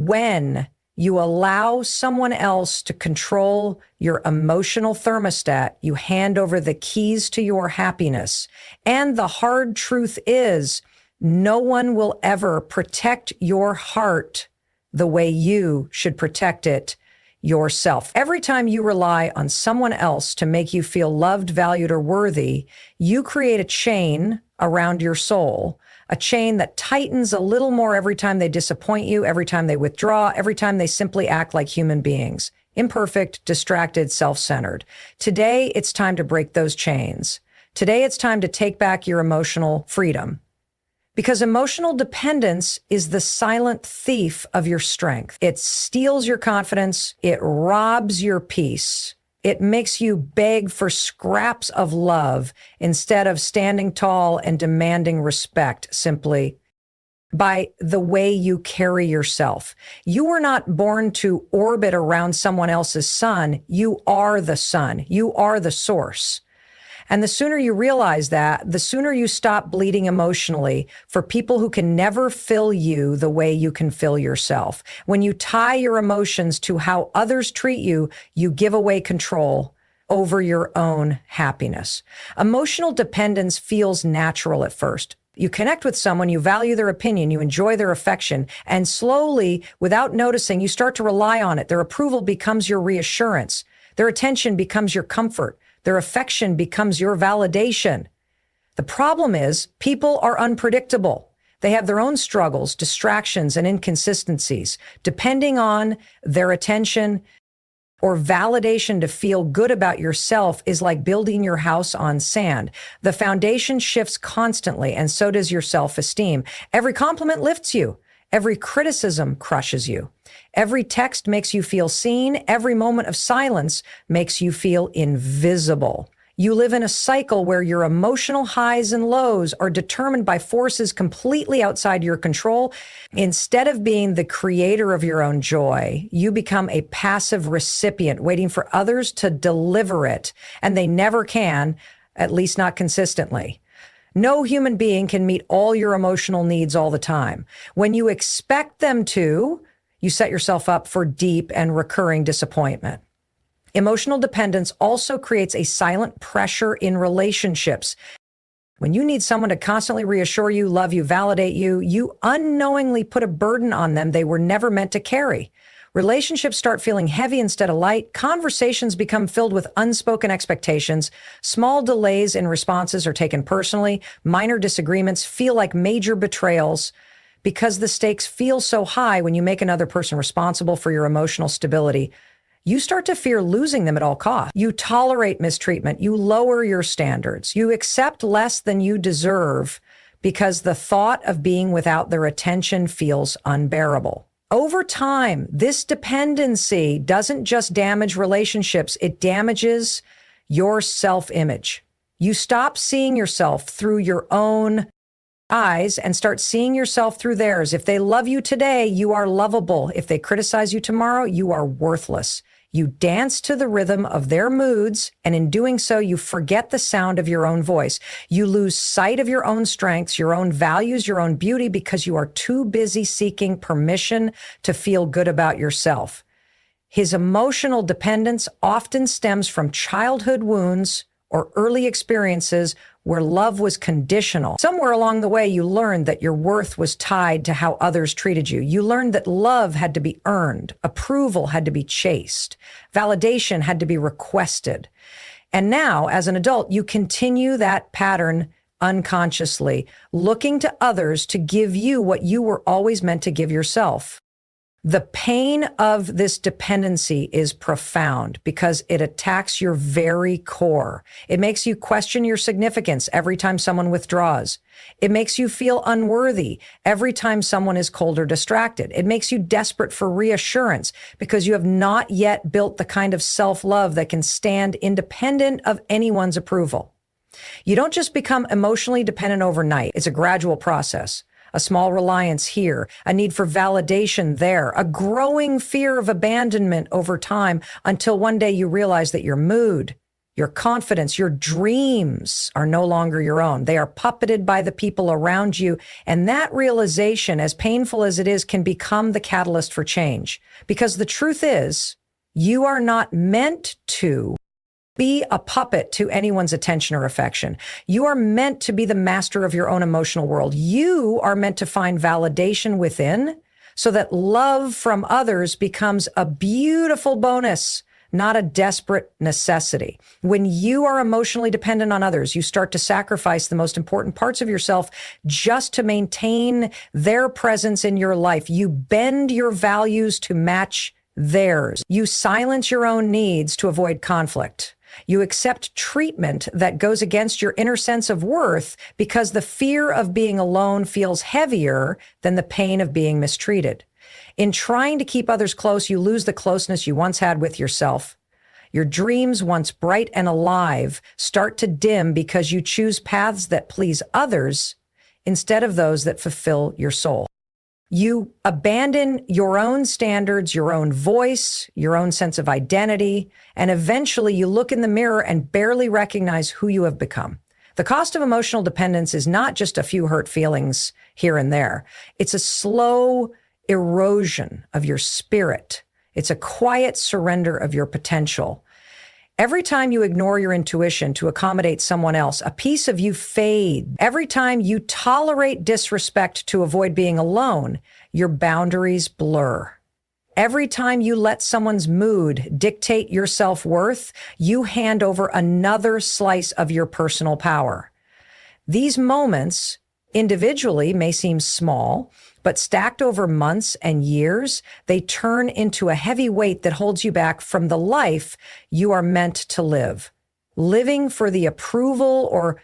When you allow someone else to control your emotional thermostat, you hand over the keys to your happiness. And the hard truth is, no one will ever protect your heart the way you should protect it yourself. Every time you rely on someone else to make you feel loved, valued, or worthy, you create a chain around your soul, a chain that tightens a little more every time they disappoint you, every time they withdraw, every time they simply act like human beings, imperfect, distracted, self-centered. Today, it's time to break those chains. Today, it's time to take back your emotional freedom. Because emotional dependence is the silent thief of your strength. It steals your confidence. It robs your peace. It makes you beg for scraps of love instead of standing tall and demanding respect simply by the way you carry yourself. You were not born to orbit around someone else's sun. You are the sun. You are the source. And the sooner you realize that, the sooner you stop bleeding emotionally for people who can never fill you the way you can fill yourself. When you tie your emotions to how others treat you, you give away control over your own happiness. Emotional dependence feels natural at first. You connect with someone, you value their opinion, you enjoy their affection, and slowly, without noticing, you start to rely on it. Their approval becomes your reassurance. Their attention becomes your comfort. Their affection becomes your validation. The problem is people are unpredictable. They have their own struggles, distractions, and inconsistencies. Depending on their attention or validation to feel good about yourself is like building your house on sand. The foundation shifts constantly, and so does your self-esteem. Every compliment lifts you. Every criticism crushes you. Every text makes you feel seen. Every moment of silence makes you feel invisible. You live in a cycle where your emotional highs and lows are determined by forces completely outside your control. Instead of being the creator of your own joy, you become a passive recipient, waiting for others to deliver it. And they never can, at least not consistently. No human being can meet all your emotional needs all the time. When you expect them to, you set yourself up for deep and recurring disappointment. Emotional dependence also creates a silent pressure in relationships. When you need someone to constantly reassure you, love you, validate you, you unknowingly put a burden on them they were never meant to carry. Relationships start feeling heavy instead of light. Conversations become filled with unspoken expectations. Small delays in responses are taken personally. Minor disagreements feel like major betrayals because the stakes feel so high when you make another person responsible for your emotional stability. You start to fear losing them at all costs. You tolerate mistreatment. You lower your standards. You accept less than you deserve because the thought of being without their attention feels unbearable. Over time, this dependency doesn't just damage relationships, it damages your self-image. You stop seeing yourself through your own eyes and start seeing yourself through theirs. If they love you today, you are lovable. If they criticize you tomorrow, you are worthless. You dance to the rhythm of their moods, and in doing so, you forget the sound of your own voice. You lose sight of your own strengths, your own values, your own beauty, because you are too busy seeking permission to feel good about yourself. His emotional dependence often stems from childhood wounds or early experiences where love was conditional. Somewhere along the way, you learned that your worth was tied to how others treated you. You learned that love had to be earned, approval had to be chased, validation had to be requested. And now, as an adult, you continue that pattern unconsciously, looking to others to give you what you were always meant to give yourself. The pain of this dependency is profound because it attacks your very core. It makes you question your significance every time someone withdraws. It makes you feel unworthy every time someone is cold or distracted. It makes you desperate for reassurance because you have not yet built the kind of self-love that can stand independent of anyone's approval. You don't just become emotionally dependent overnight. It's a gradual process. A small reliance here, a need for validation there, a growing fear of abandonment over time until one day you realize that your mood, your confidence, your dreams are no longer your own. They are puppeted by the people around you. And that realization, as painful as it is, can become the catalyst for change. Because the truth is, you are not meant to be a puppet to anyone's attention or affection. You are meant to be the master of your own emotional world. You are meant to find validation within so that love from others becomes a beautiful bonus, not a desperate necessity. When you are emotionally dependent on others, you start to sacrifice the most important parts of yourself just to maintain their presence in your life. You bend your values to match theirs. You silence your own needs to avoid conflict. You accept treatment that goes against your inner sense of worth because the fear of being alone feels heavier than the pain of being mistreated. In trying to keep others close, you lose the closeness you once had with yourself. Your dreams, once bright and alive, start to dim because you choose paths that please others instead of those that fulfill your soul. You abandon your own standards, your own voice, your own sense of identity, and eventually you look in the mirror and barely recognize who you have become. The cost of emotional dependence is not just a few hurt feelings here and there. It's a slow erosion of your spirit. It's a quiet surrender of your potential. Every time you ignore your intuition to accommodate someone else, a piece of you fades. Every time you tolerate disrespect to avoid being alone, your boundaries blur. Every time you let someone's mood dictate your self-worth, you hand over another slice of your personal power. These moments individually may seem small, but stacked over months and years, they turn into a heavy weight that holds you back from the life you are meant to live. Living for the approval or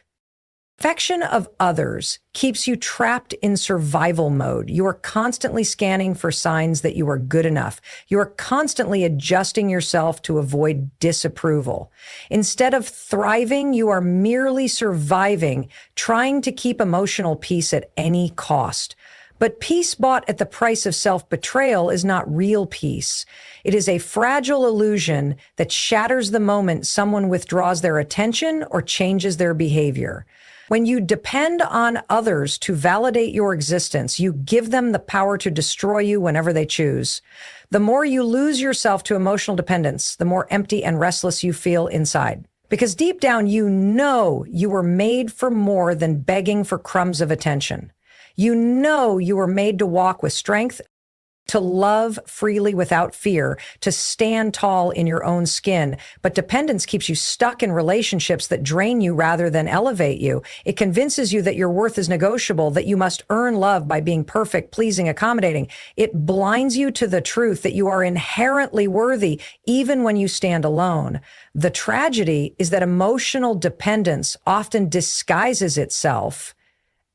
affection of others keeps you trapped in survival mode. You are constantly scanning for signs that you are good enough. You are constantly adjusting yourself to avoid disapproval. Instead of thriving, you are merely surviving, trying to keep emotional peace at any cost. But peace bought at the price of self-betrayal is not real peace. It is a fragile illusion that shatters the moment someone withdraws their attention or changes their behavior. When you depend on others to validate your existence, you give them the power to destroy you whenever they choose. The more you lose yourself to emotional dependence, the more empty and restless you feel inside. Because deep down, you know you were made for more than begging for crumbs of attention. You know you were made to walk with strength, to love freely without fear, to stand tall in your own skin. But dependence keeps you stuck in relationships that drain you rather than elevate you. It convinces you that your worth is negotiable, that you must earn love by being perfect, pleasing, accommodating. It blinds you to the truth that you are inherently worthy, even when you stand alone. The tragedy is that emotional dependence often disguises itself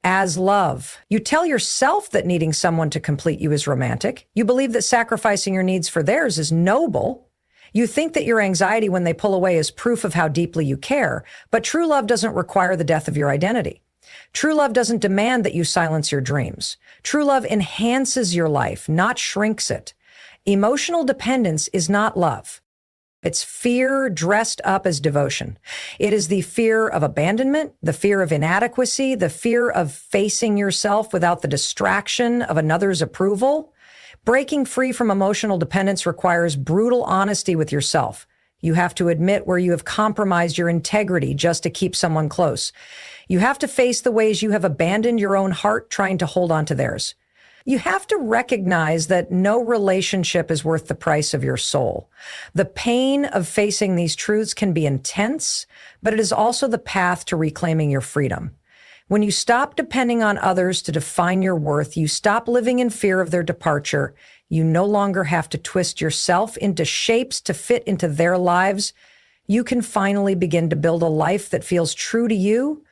as love. You tell yourself that needing someone to complete you is romantic. You believe that sacrificing your needs for theirs is noble. You think that your anxiety when they pull away is proof of how deeply you care. But true love doesn't require the death of your identity. True love doesn't demand that you silence your dreams. True love enhances your life, not shrinks it. Emotional dependence is not love. It's fear dressed up as devotion. It is the fear of abandonment, the fear of inadequacy, the fear of facing yourself without the distraction of another's approval. Breaking free from emotional dependence requires brutal honesty with yourself. You have to admit where you have compromised your integrity just to keep someone close. You have to face the ways you have abandoned your own heart trying to hold on to theirs. You have to recognize that no relationship is worth the price of your soul. The pain of facing these truths can be intense, but it is also the path to reclaiming your freedom. When you stop depending on others to define your worth, you stop living in fear of their departure. You no longer have to twist yourself into shapes to fit into their lives. You can finally begin to build a life that feels true to you,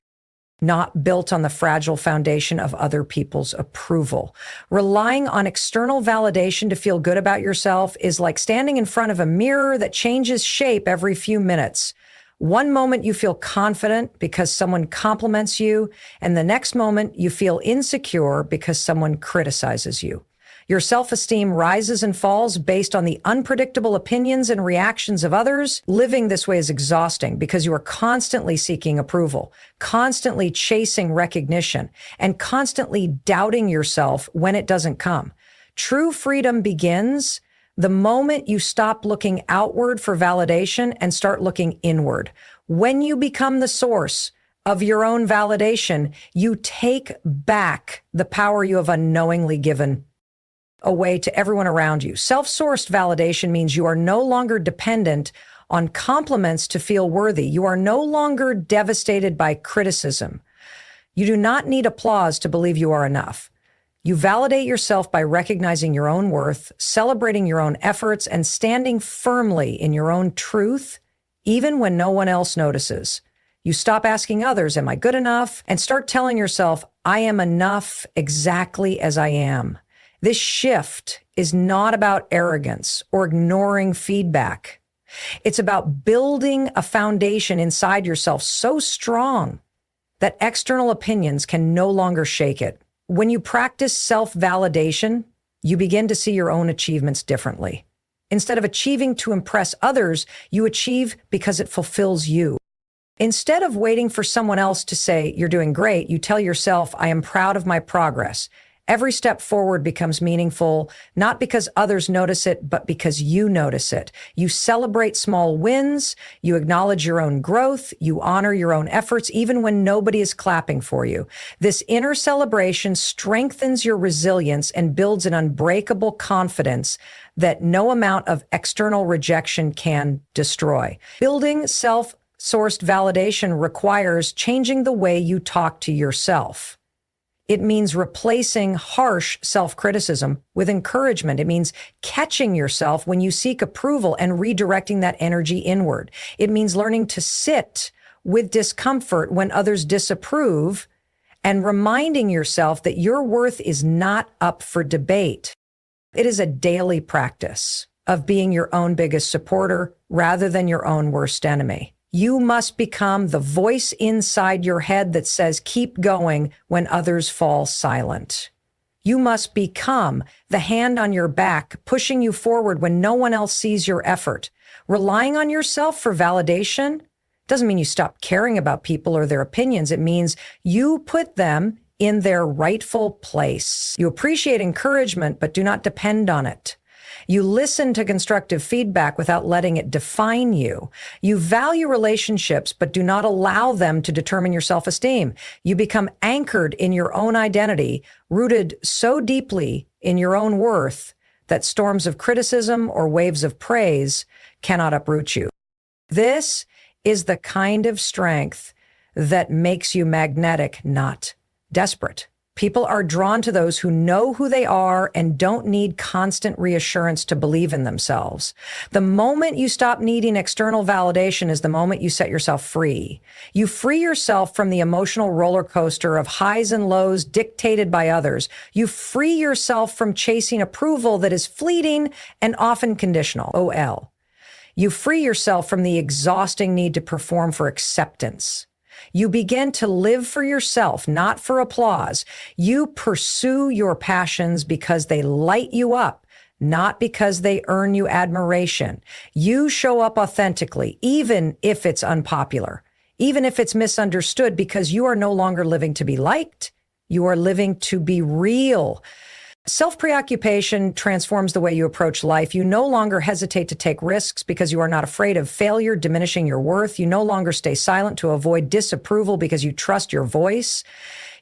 not built on the fragile foundation of other people's approval. Relying on external validation to feel good about yourself is like standing in front of a mirror that changes shape every few minutes. One moment you feel confident because someone compliments you, and the next moment you feel insecure because someone criticizes you. Your self-esteem rises and falls based on the unpredictable opinions and reactions of others. Living this way is exhausting because you are constantly seeking approval, constantly chasing recognition, and constantly doubting yourself when it doesn't come. True freedom begins the moment you stop looking outward for validation and start looking inward. When you become the source of your own validation, you take back the power you have unknowingly given away to everyone around you. Self-sourced validation means you are no longer dependent on compliments to feel worthy. You are no longer devastated by criticism. You do not need applause to believe you are enough. You validate yourself by recognizing your own worth, celebrating your own efforts, and standing firmly in your own truth, even when no one else notices. You stop asking others, am I good enough? And start telling yourself, I am enough exactly as I am. This shift is not about arrogance or ignoring feedback. It's about building a foundation inside yourself so strong that external opinions can no longer shake it. When you practice self-validation, you begin to see your own achievements differently. Instead of achieving to impress others, you achieve because it fulfills you. Instead of waiting for someone else to say, you're doing great, you tell yourself, I am proud of my progress. Every step forward becomes meaningful, not because others notice it, but because you notice it. You celebrate small wins, you acknowledge your own growth, you honor your own efforts, even when nobody is clapping for you. This inner celebration strengthens your resilience and builds an unbreakable confidence that no amount of external rejection can destroy. Building self-sourced validation requires changing the way you talk to yourself. It means replacing harsh self-criticism with encouragement. It means catching yourself when you seek approval and redirecting that energy inward. It means learning to sit with discomfort when others disapprove and reminding yourself that your worth is not up for debate. It is a daily practice of being your own biggest supporter rather than your own worst enemy. You must become the voice inside your head that says, keep going when others fall silent. You must become the hand on your back, pushing you forward when no one else sees your effort. Relying on yourself for validation doesn't mean you stop caring about people or their opinions. It means you put them in their rightful place. You appreciate encouragement, but do not depend on it. You listen to constructive feedback without letting it define you. You value relationships, but do not allow them to determine your self-esteem. You become anchored in your own identity, rooted so deeply in your own worth that storms of criticism or waves of praise cannot uproot you. This is the kind of strength that makes you magnetic, not desperate. People are drawn to those who know who they are and don't need constant reassurance to believe in themselves. The moment you stop needing external validation is the moment you set yourself free. You free yourself from the emotional roller coaster of highs and lows dictated by others. You free yourself from chasing approval that is fleeting and often conditional. OL. You free yourself from the exhausting need to perform for acceptance. You begin to live for yourself, not for applause. You pursue your passions because they light you up, not because they earn you admiration. You show up authentically, even if it's unpopular, even if it's misunderstood, because you are no longer living to be liked. You are living to be real. Self-preoccupation transforms the way you approach life. You no longer hesitate to take risks because you are not afraid of failure diminishing your worth. You no longer stay silent to avoid disapproval because you trust your voice.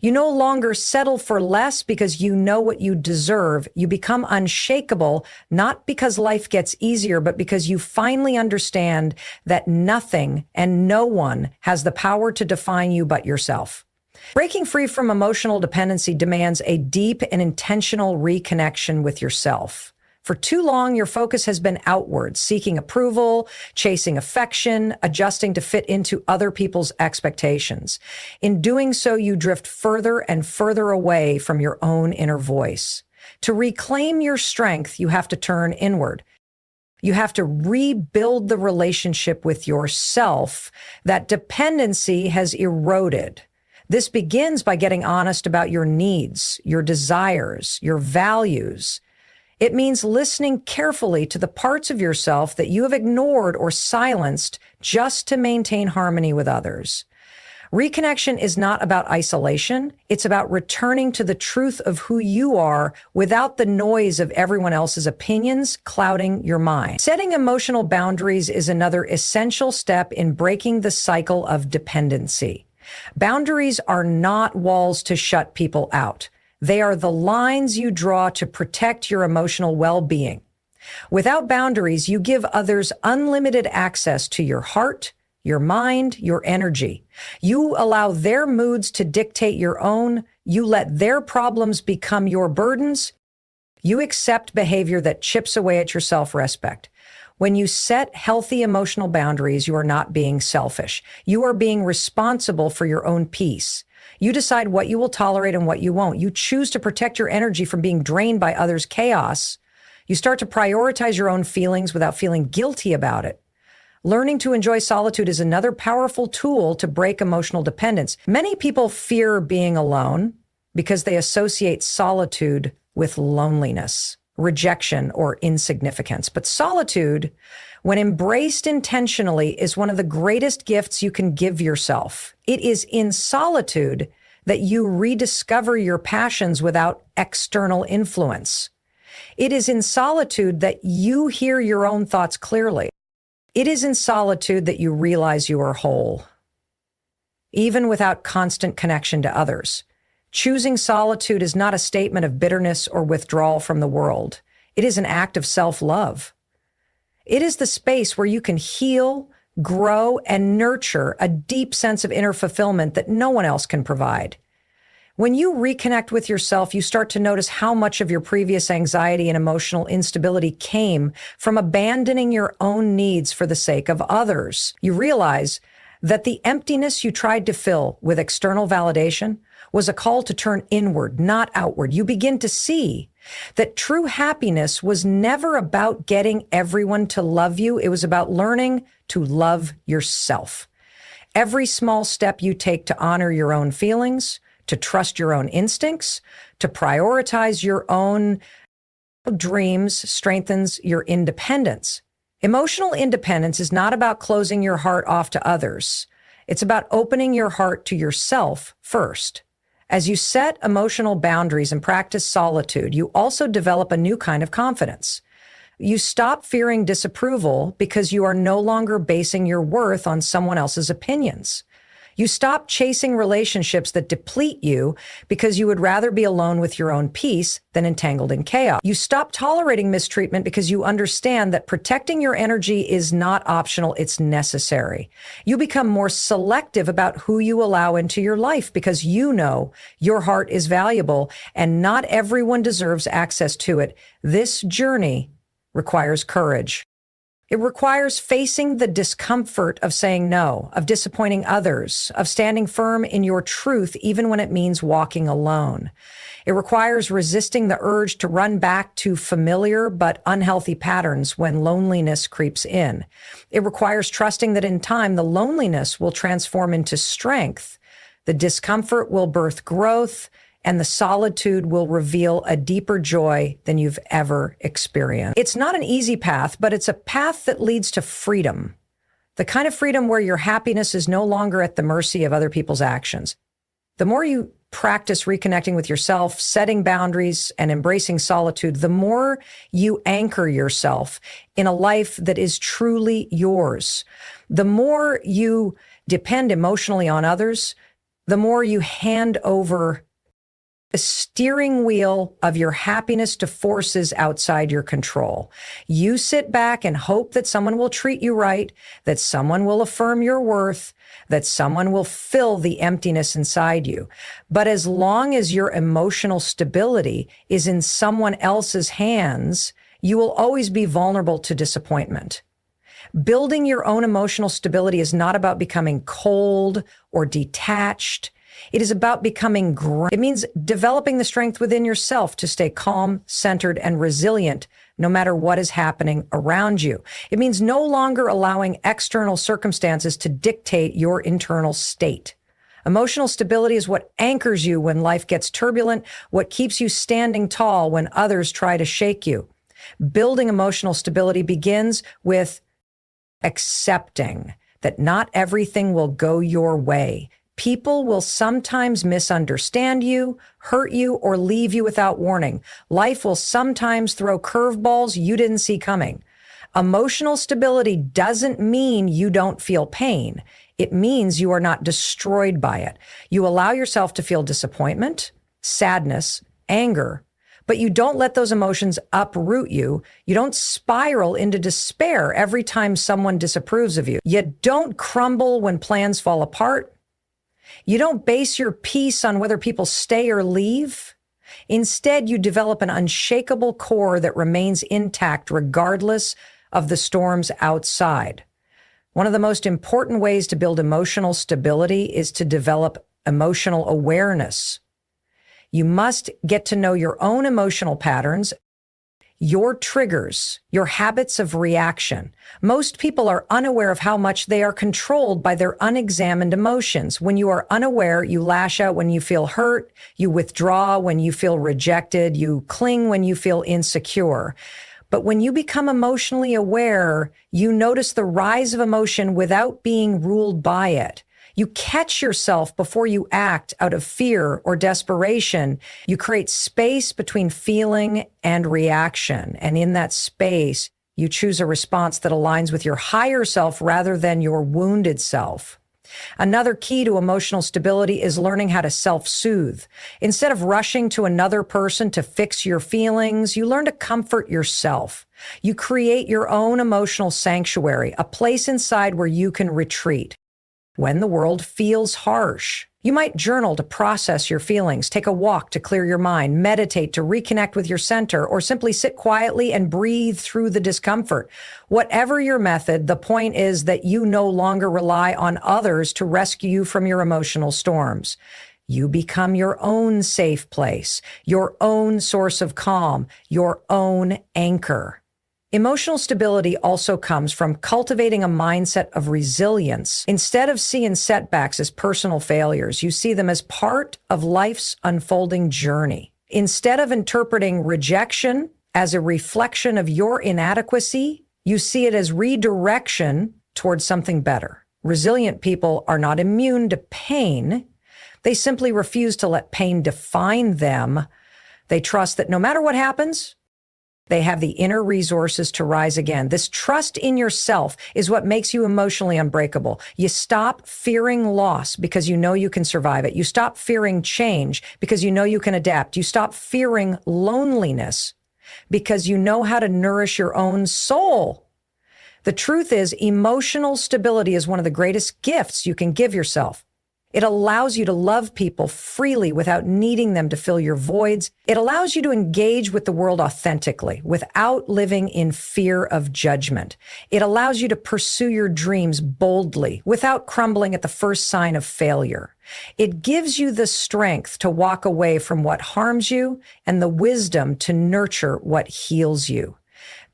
You no longer settle for less because you know what you deserve. You become unshakable, not because life gets easier, but because you finally understand that nothing and no one has the power to define you but yourself. Breaking free from emotional dependency demands a deep and intentional reconnection with yourself. For too long, your focus has been outward, seeking approval, chasing affection, adjusting to fit into other people's expectations. In doing so, you drift further and further away from your own inner voice. To reclaim your strength, you have to turn inward. You have to rebuild the relationship with yourself that dependency has eroded. This begins by getting honest about your needs, your desires, your values. It means listening carefully to the parts of yourself that you have ignored or silenced just to maintain harmony with others. Reconnection is not about isolation. It's about returning to the truth of who you are without the noise of everyone else's opinions clouding your mind. Setting emotional boundaries is another essential step in breaking the cycle of dependency. Boundaries are not walls to shut people out. They are the lines you draw to protect your emotional well-being. Without boundaries, you give others unlimited access to your heart, your mind, your energy. You allow their moods to dictate your own. You let their problems become your burdens. You accept behavior that chips away at your self-respect. When you set healthy emotional boundaries, you are not being selfish. You are being responsible for your own peace. You decide what you will tolerate and what you won't. You choose to protect your energy from being drained by others' chaos. You start to prioritize your own feelings without feeling guilty about it. Learning to enjoy solitude is another powerful tool to break emotional dependence. Many people fear being alone because they associate solitude with loneliness, rejection, or insignificance. But solitude, when embraced intentionally, is one of the greatest gifts you can give yourself. It is in solitude that you rediscover your passions without external influence. It is in solitude that you hear your own thoughts clearly. It is in solitude that you realize you are whole, even without constant connection to others. Choosing solitude is not a statement of bitterness or withdrawal from the world. It is an act of self-love. It is the space where you can heal, grow, and nurture a deep sense of inner fulfillment that no one else can provide. When you reconnect with yourself, you start to notice how much of your previous anxiety and emotional instability came from abandoning your own needs for the sake of others. You realize that the emptiness you tried to fill with external validation was a call to turn inward, not outward. You begin to see that true happiness was never about getting everyone to love you. It was about learning to love yourself. Every small step you take to honor your own feelings, to trust your own instincts, to prioritize your own dreams, strengthens your independence. Emotional independence is not about closing your heart off to others. It's about opening your heart to yourself first. As you set emotional boundaries and practice solitude, you also develop a new kind of confidence. You stop fearing disapproval because you are no longer basing your worth on someone else's opinions. You stop chasing relationships that deplete you because you would rather be alone with your own peace than entangled in chaos. You stop tolerating mistreatment because you understand that protecting your energy is not optional, it's necessary. You become more selective about who you allow into your life because you know your heart is valuable and not everyone deserves access to it. This journey requires courage. It requires facing the discomfort of saying no, of disappointing others, of standing firm in your truth even when it means walking alone. It requires resisting the urge to run back to familiar but unhealthy patterns when loneliness creeps in. It requires trusting that in time the loneliness will transform into strength, the discomfort will birth growth, and the solitude will reveal a deeper joy than you've ever experienced. It's not an easy path, but it's a path that leads to freedom. The kind of freedom where your happiness is no longer at the mercy of other people's actions. The more you practice reconnecting with yourself, setting boundaries, and embracing solitude, the more you anchor yourself in a life that is truly yours. The more you depend emotionally on others, the more you hand over the steering wheel of your happiness to forces outside your control. You sit back and hope that someone will treat you right, that someone will affirm your worth, that someone will fill the emptiness inside you. But as long as your emotional stability is in someone else's hands, you will always be vulnerable to disappointment. Building your own emotional stability is not about becoming cold or detached. It is about becoming It means developing the strength within yourself to stay calm, centered, and resilient no matter what is happening around you. It means no longer allowing external circumstances to dictate your internal state. Emotional stability is what anchors you when life gets turbulent, what keeps you standing tall when others try to shake you. Building emotional stability begins with accepting that not everything will go your way. People will sometimes misunderstand you, hurt you, or leave you without warning. Life will sometimes throw curveballs you didn't see coming. Emotional stability doesn't mean you don't feel pain. It means you are not destroyed by it. You allow yourself to feel disappointment, sadness, anger, but you don't let those emotions uproot you. You don't spiral into despair every time someone disapproves of you. You don't crumble when plans fall apart. You don't base your peace on whether people stay or leave. Instead, you develop an unshakable core that remains intact regardless of the storms outside. One of the most important ways to build emotional stability is to develop emotional awareness. You must get to know your own emotional patterns, your triggers, your habits of reaction. Most people are unaware of how much they are controlled by their unexamined emotions. When you are unaware, you lash out when you feel hurt, you withdraw when you feel rejected, you cling when you feel insecure. But when you become emotionally aware, you notice the rise of emotion without being ruled by it. You catch yourself before you act out of fear or desperation. You create space between feeling and reaction. And in that space, you choose a response that aligns with your higher self rather than your wounded self. Another key to emotional stability is learning how to self-soothe. Instead of rushing to another person to fix your feelings, you learn to comfort yourself. You create your own emotional sanctuary, a place inside where you can retreat when the world feels harsh. You might journal to process your feelings, take a walk to clear your mind, meditate to reconnect with your center, or simply sit quietly and breathe through the discomfort. Whatever your method, the point is that you no longer rely on others to rescue you from your emotional storms. You become your own safe place, your own source of calm, your own anchor. Emotional stability also comes from cultivating a mindset of resilience. Instead of seeing setbacks as personal failures, you see them as part of life's unfolding journey. Instead of interpreting rejection as a reflection of your inadequacy, you see it as redirection towards something better. Resilient people are not immune to pain. They simply refuse to let pain define them. They trust that no matter what happens, they have the inner resources to rise again. This trust in yourself is what makes you emotionally unbreakable. You stop fearing loss because you know you can survive it. You stop fearing change because you know you can adapt. You stop fearing loneliness because you know how to nourish your own soul. The truth is, emotional stability is one of the greatest gifts you can give yourself. It allows you to love people freely without needing them to fill your voids. It allows you to engage with the world authentically without living in fear of judgment. It allows you to pursue your dreams boldly without crumbling at the first sign of failure. It gives you the strength to walk away from what harms you and the wisdom to nurture what heals you.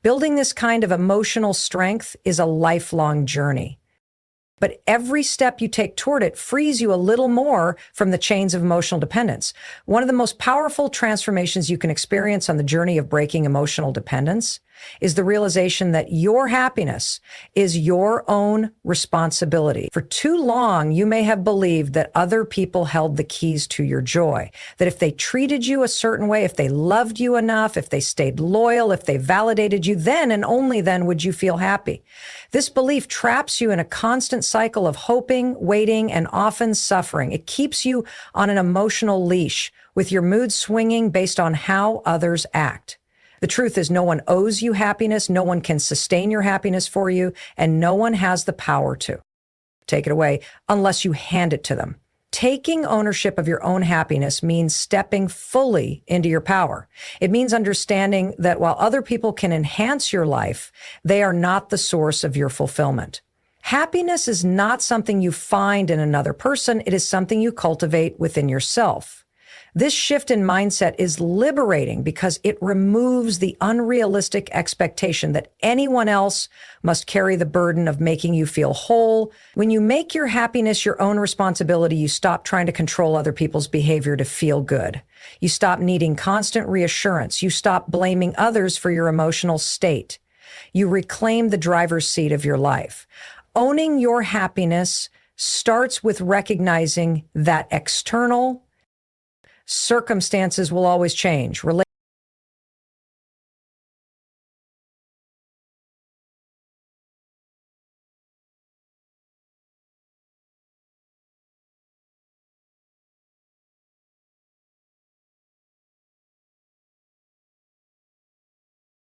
Building this kind of emotional strength is a lifelong journey. But every step you take toward it frees you a little more from the chains of emotional dependence. One of the most powerful transformations you can experience on the journey of breaking emotional dependence is the realization that your happiness is your own responsibility. For too long, you may have believed that other people held the keys to your joy, that if they treated you a certain way, if they loved you enough, if they stayed loyal, if they validated you, then and only then would you feel happy. This belief traps you in a constant cycle of hoping, waiting, and often suffering. It keeps you on an emotional leash, with your mood swinging based on how others act. The truth is, no one owes you happiness, no one can sustain your happiness for you, and no one has the power to take it away unless you hand it to them. Taking ownership of your own happiness means stepping fully into your power. It means understanding that while other people can enhance your life, they are not the source of your fulfillment. Happiness is not something you find in another person. It is something you cultivate within yourself. This shift in mindset is liberating because it removes the unrealistic expectation that anyone else must carry the burden of making you feel whole. When you make your happiness your own responsibility, you stop trying to control other people's behavior to feel good. You stop needing constant reassurance. You stop blaming others for your emotional state. You reclaim the driver's seat of your life. Owning your happiness starts with recognizing that external circumstances will always change.